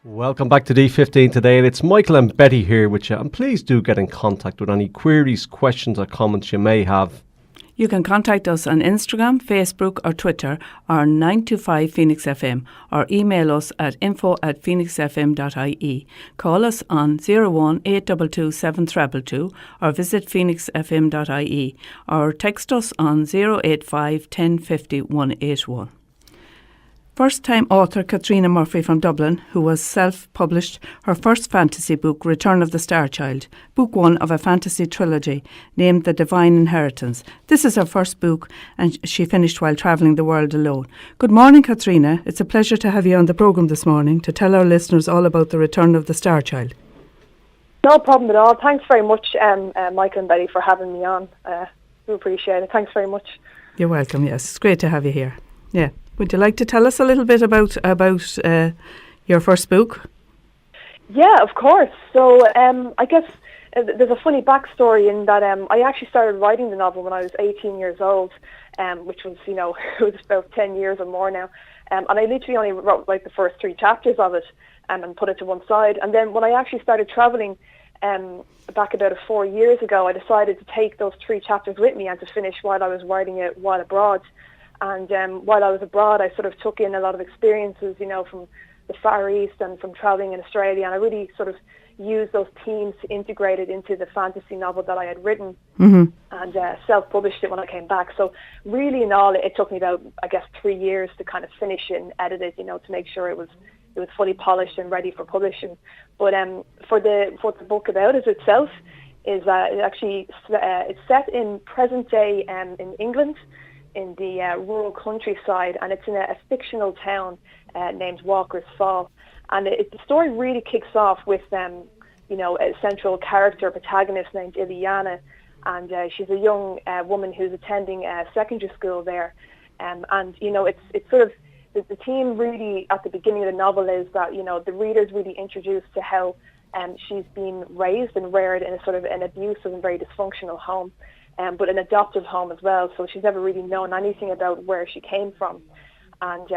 Welcome back to D15 today, and it's Michael and Betty here with you. And please do get in contact with any queries, questions, or comments you may have. You can contact us on Instagram, Facebook, or Twitter, or 925 Phoenix FM, or email us at info@phoenixfm.ie. Call us on 01 822 7222, or visit phoenixfm.ie, or text us on 085 1050 181. First-time author Katrina Murphy from Dublin, who was self-published her first fantasy book, Return of the Starchild, book one of a fantasy trilogy named The Divine Inheritance. This is her first book, and she finished while travelling the world alone. Good morning, Katrina. It's a pleasure to have you on the programme this morning to tell our listeners all about The Return of the Starchild. No problem at all. Thanks very much, Michael and Betty, for having me on. Do appreciate it. Thanks very much. You're welcome, yes. It's great to have you here. Yeah. Would you like to tell us a little bit about your first book? Yeah, of course. So I guess there's a funny backstory in that I actually started writing the novel when I was 18 years old, which was, it was about 10 years or more now. And I literally only wrote like the first 3 chapters of it and put it to one side. And then when I actually started travelling back about 4 years ago, I decided to take those 3 chapters with me and to finish while I was writing it while abroad. And while I was abroad, I sort of took in a lot of experiences, from the Far East and from travelling in Australia. And I really sort of used those themes to integrate it into the fantasy novel that I had written and self-published it when I came back. So really in all, it took me about, I guess, 3 years to kind of finish it and edit it, to make sure it was fully polished and ready for publishing. But what the book about is itself is it's set in present day in England, in the rural countryside, and it's in a fictional town named Walker's Fall. And the story really kicks off with a central character, protagonist named Ileana, and she's a young woman who's attending secondary school there. And it's sort of the theme really at the beginning of the novel is that the reader's really introduced to how she's been raised and reared in a sort of an abusive and very dysfunctional home. But an adoptive home as well, so she's never really known anything about where she came from. And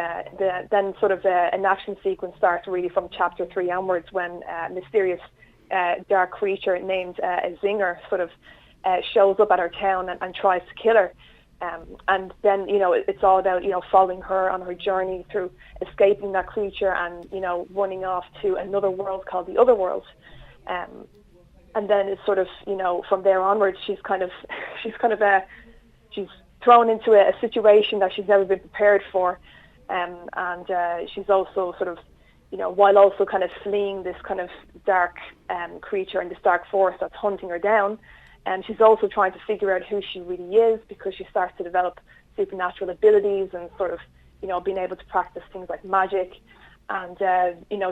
then sort of an action sequence starts really from chapter 3 onwards when a mysterious dark creature named a Zinger sort of shows up at her town and tries to kill her. And then, it's all about, following her on her journey through escaping that creature and, running off to another world called the Other World. And then it's sort of, from there onwards, she's thrown into a situation that she's never been prepared for. And she's also sort of, while also kind of fleeing this kind of dark creature and this dark force that's hunting her down. And she's also trying to figure out who she really is, because she starts to develop supernatural abilities and sort of, being able to practice things like magic. And,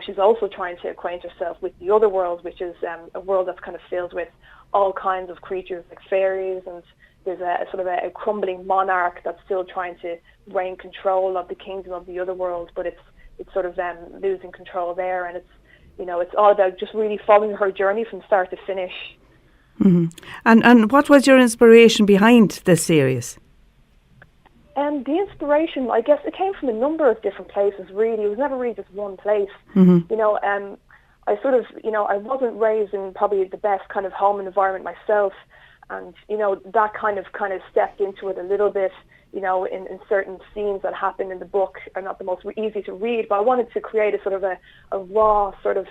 she's also trying to acquaint herself with the other world, which is a world that's kind of filled with all kinds of creatures like fairies. And there's a sort of a crumbling monarch that's still trying to reign control of the kingdom of the other world, but it's sort of losing control there. And it's all about just really following her journey from start to finish. Mm-hmm. And what was your inspiration behind this series? The inspiration, I guess, it came from a number of different places, really. It was never really just one place. Mm-hmm. I sort of, I wasn't raised in probably the best kind of home environment myself. And, that kind of stepped into it a little bit, in certain scenes that happen in the book are not the most easy to read. But I wanted to create a sort of a raw sort of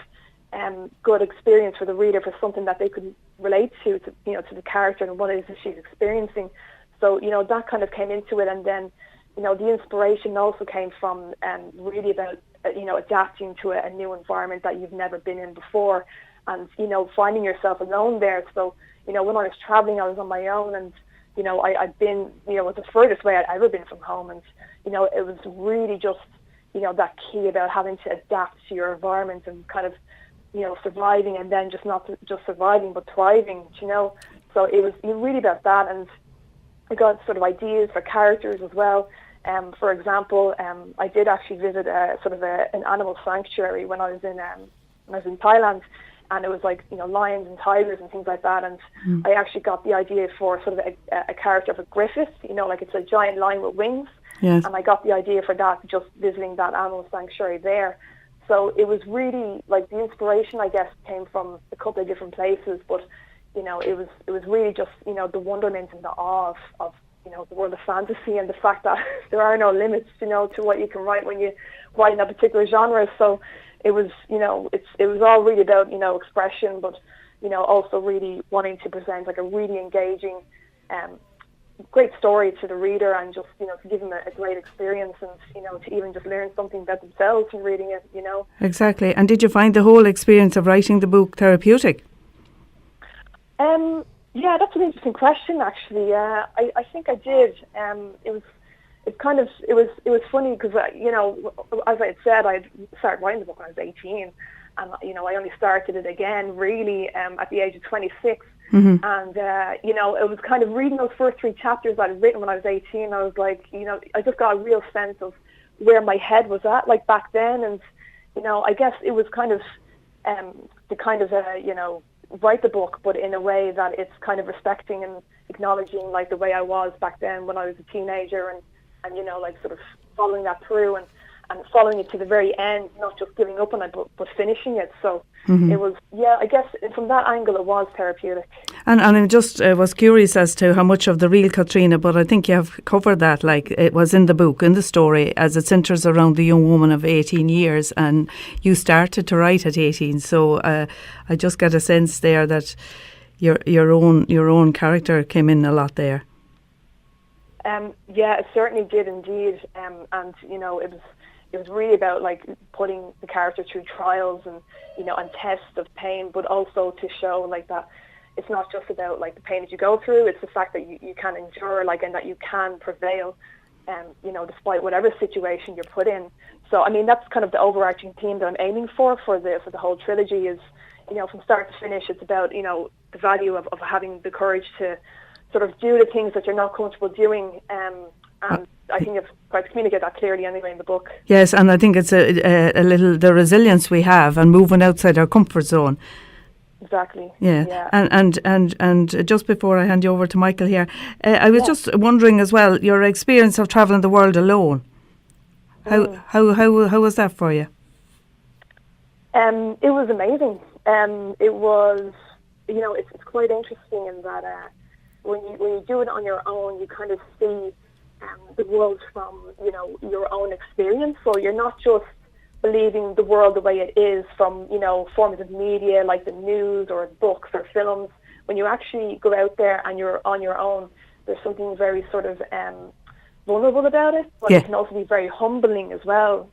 good experience for the reader, for something that they could relate to the character and what it is that she's experiencing. So, that kind of came into it. And then, the inspiration also came from really about, adapting to a new environment that you've never been in before and, finding yourself alone there. So, when I was traveling, I was on my own and, I'd been, it was the furthest way I'd ever been from home. And, it was really just, that key about having to adapt to your environment and kind of, surviving, and then just not just surviving, but thriving, So it was really about that. And I got sort of ideas for characters as well. For example, I did actually visit an animal sanctuary when I was in Thailand, and it was like lions and tigers and things like that. And I actually got the idea for sort of a character of a griffith, like it's a giant lion with wings. Yes. And I got the idea for that just visiting that animal sanctuary there. So it was really like the inspiration, I guess, came from a couple of different places, but it was really just the wonderment and the awe of the world of fantasy and the fact that there are no limits, to what you can write when you write in a particular genre. So it was, it was all really about expression, but also really wanting to present like a really engaging, great story to the reader, and just to give them a great experience, and to even just learn something about themselves from reading it. Exactly. And did you find the whole experience of writing the book therapeutic? Yeah, that's an interesting question, actually. I think I did. It was funny because as I had said, I started writing the book when I was 18, and I only started it again really at the age of 26. Mm-hmm. And it was kind of reading those first 3 chapters that I'd written when I was 18. I was like, I just got a real sense of where my head was at, like back then, and I guess it was kind of the kind of write the book, but in a way that it's kind of respecting and acknowledging like the way I was back then when I was a teenager, and like sort of following that through and following it to the very end, not just giving up on it, but finishing it. So Mm-hmm. it was, I guess from that angle it was therapeutic. And I just was curious as to how much of the real Katrina, but I think you have covered that, like it was in the book, in the story, as it centres around the young woman of 18 years, and you started to write at 18. So I just get a sense there that your own character came in a lot there. Yeah, it certainly did indeed, and it was really about like putting the character through trials and and tests of pain, but also to show like that it's not just about like the pain that you go through, it's the fact that you can endure, like, and that you can prevail, despite whatever situation you're put in. So I mean, that's kind of the overarching theme that I'm aiming for the whole trilogy is, from start to finish, it's about the value of having the courage to sort of do the things that you're not comfortable doing, and I think I've tried to communicate that clearly anyway in the book. Yes, and I think it's a little the resilience we have and moving outside our comfort zone. Exactly. Yeah. And just before I hand you over to Michael here, I was just wondering as well, your experience of travelling the world alone. How was that for you? It was amazing. It was, it's quite interesting in that when you do it on your own, you kind of see the world from your own experience. So you're not just believing the world the way it is from forms of media like the news or books or films. When you actually go out there and you're on your own, there's something very sort of vulnerable about it, but it can also be very humbling as well.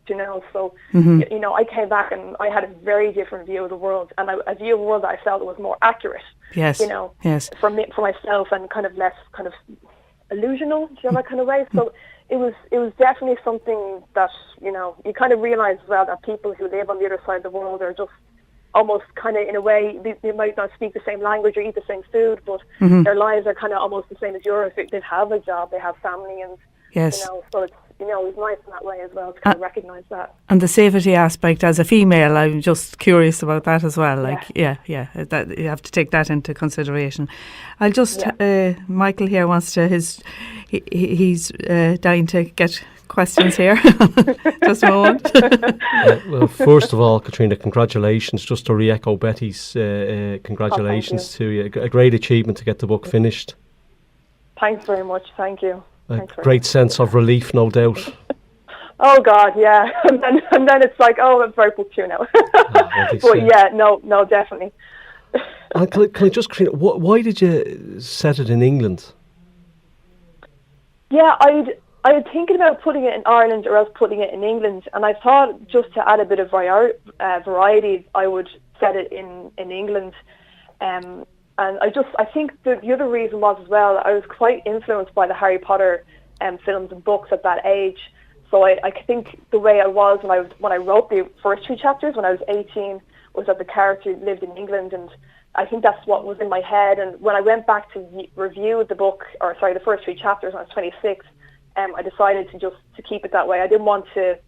So I came back and I had a very different view of the world, and a view of the world that I felt was more accurate. Yes. Yes. For myself, and kind of less kind of illusional, that kind of way. So it was definitely something that you kind of realize as well that people who live on the other side of the world are just almost kind of, in a way, they might not speak the same language or eat the same food, but their lives are kind of almost the same as yours. They have a job, they have family, and so it's it was nice in that way as well to kind of recognise that. And the safety aspect as a female, I'm just curious about that as well. Like, that you have to take that into consideration. I'll just Michael here wants to he's dying to get questions here. Just a moment. Well, first of all, Katrina, congratulations. Just to re-echo Betty's congratulations to you. A great achievement to get the book finished. Thanks very much. Thank you. A great sense of relief, no doubt. Oh God, yeah. And then it's like, I'm very book two now. But no, definitely. And can I just, Katrina, why did you set it in England? Yeah, I was thinking about putting it in Ireland or else putting it in England, and I thought just to add a bit of variety, I would set it in England. And I think the other reason was as well, I was quite influenced by the Harry Potter films and books at that age. So I think the way I was when I wrote the first 2 chapters when I was 18 was that the character lived in England, and I think that's what was in my head. And when I went back to review the book, the first 3 chapters when I was 26, I decided to keep it that way. I didn't want to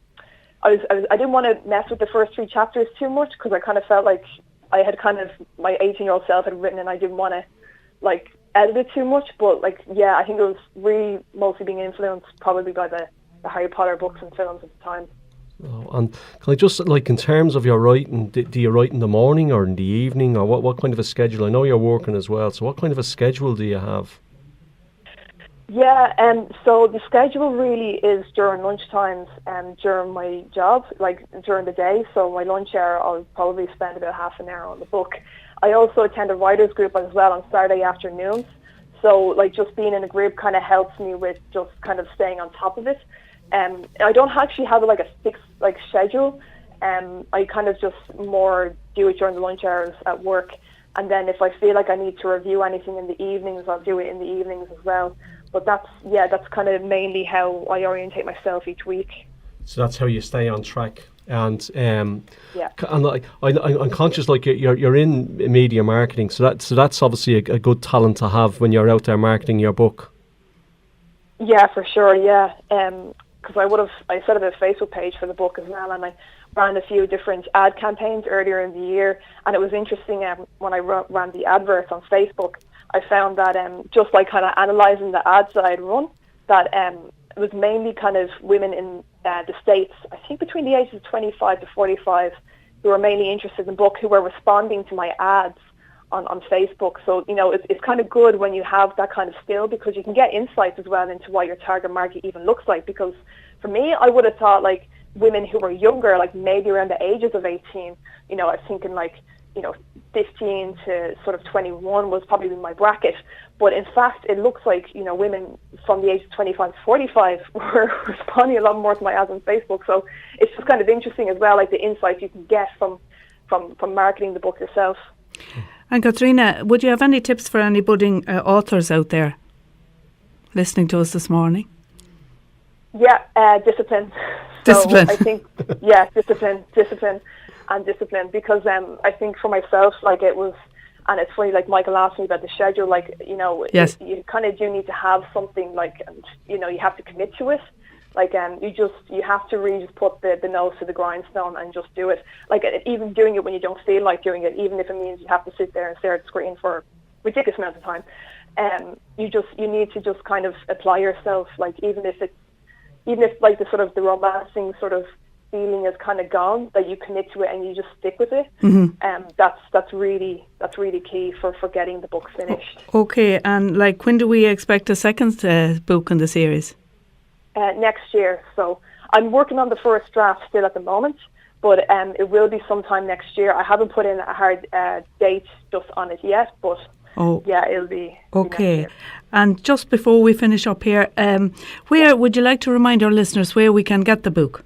mess with the first 3 chapters too much, because I kind of felt like I had kind of, my 18-year-old self had written, and I didn't want to edit it too much. But I think it was really mostly being influenced probably by the Harry Potter books and films at the time. Oh, and can I just, like, in terms of your writing, do you write in the morning or in the evening, or what kind of a schedule? I know you're working as well, so what kind of a schedule do you have? Yeah, so the schedule really is during lunch times and during my job, like during the day. So my lunch hour, I'll probably spend about half an hour on the book. I also attend a writers group as well on Saturday afternoons. So like just being in a group kind of helps me with just kind of staying on top of it. I don't actually have like a fixed like schedule. I kind of just more do it during the lunch hours at work. And then if I feel like I need to review anything in the evenings, I'll do it in the evenings as well. But that's kind of mainly how I orientate myself each week. So that's how you stay on track. And Yeah. and like I'm conscious, like you're in media marketing, so that's obviously a good talent to have when you're out there marketing your book. Yeah, for sure. Yeah, because I set up a Facebook page for the book as well, and I ran a few different ad campaigns earlier in the year, and it was interesting when I ran the adverts on Facebook. I found that just like kind of analysing the ads that I'd run, that it was mainly kind of women in the States, I think between the ages of 25 to 45, who were mainly interested in the book, who were responding to my ads on Facebook. So, you know, it's kind of good when you have that kind of skill, because you can get insights as well into what your target market even looks like. Because for me, I would have thought like women who were younger, like maybe around the ages of 18, you know, I was thinking like, you know, 15 to sort of 21 was probably my bracket. But in fact, it looks like, you know, women from the age of 25 to 45 were responding a lot more to my ads on Facebook. So it's just kind of interesting as well, like the insights you can get from marketing the book yourself. And Katrina, would you have any tips for any budding authors out there listening to us this morning? Yeah, discipline. Discipline. So I think, yeah, discipline, because I think for myself, like it was, and it's funny, like Michael asked me about the schedule, like, you know, yes, you kind of do need to have something like, and, you know, you have to commit to it. Like, you have to really just put the nose to the grindstone and just do it. Like, even doing it when you don't feel like doing it, even if it means you have to sit there and stare at the screen for ridiculous amounts of time, you need to just kind of apply yourself. Like, even if like the sort of the romancing sort of feeling is kind of gone, that you commit to it and you just stick with it. Mm-hmm. That's really key for getting the book finished. Okay, and like when do we expect a second book in the series? Next year. So I'm working on the first draft still at the moment, but it will be sometime next year. I haven't put in a hard date just on it yet, but yeah, it'll be okay. And just before we finish up here, where would you like to remind our listeners where we can get the book?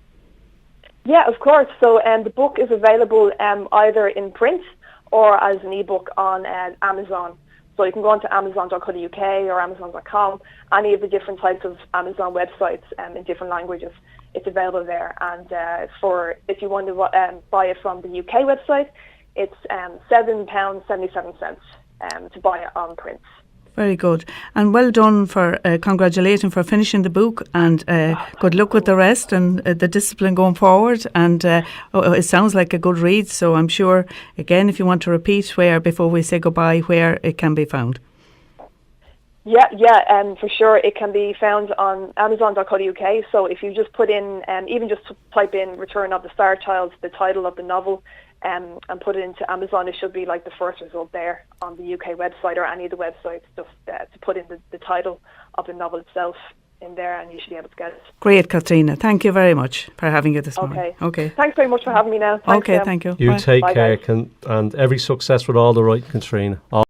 Yeah, of course. So the book is available either in print or as an ebook on Amazon. So you can go onto amazon.co.uk or amazon.com, any of the different types of Amazon websites in different languages. It's available there. And if you want to buy it from the UK website, it's £7.77 to buy it on print. Very good. And well done for congratulations for finishing the book, and good luck with the rest and the discipline going forward. And it sounds like a good read, so I'm sure, again, if you want to repeat before we say goodbye, where it can be found. Yeah, for sure. It can be found on amazon.co.uk. So if you just put in, even just type in Return of the Starchild, the title of the novel, and put it into Amazon, it should be like the first result there on the UK website or any of the websites, just to put in the title of the novel itself in there, and you should be able to get it. Great, Katrina. Thank you very much for having you this morning. Okay. Thanks very much for having me now. Thanks, okay, thank you. You Bye. take Bye, care, guys. and every success with all the writing, Katrina.